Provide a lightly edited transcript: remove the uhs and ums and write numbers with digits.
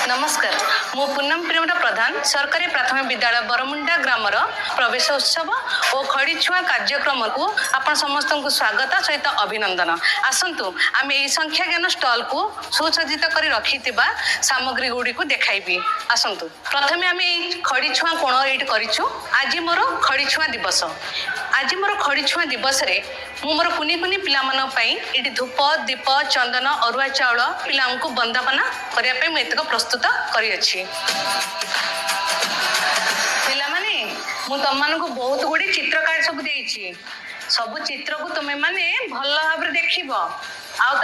नमस्कार मु पूनम प्रेमरा प्रधान सरकारी प्राथमिक विद्यालय बरमुंडा ग्रामर प्रवेश उत्सव और खड़ी छुआ कार्यक्रम को आपण समस्त को स्वागत सहित अभिनंदन। आसतु आम यही संख्या ज्ञान स्टल को सुसज्जित कर रखि सामग्री गुड़ी को देखाइबी। आसतु प्रथमे आम खड़ी छुआ कोण ये करिछु। आज मोर खड़ी छुआ दिवस। आज मोर खड़ी छुआ दिवस रे मोर कुनी कुनी पिलामान ये धूप दीप चंदन अरुआ चाउल पिला बंदापना करने मुझे प्रस्तुत करी मु तुम मान बहुत गुड़ी चित्रकार सब चित्र को तुम्हें माने भल भाव देख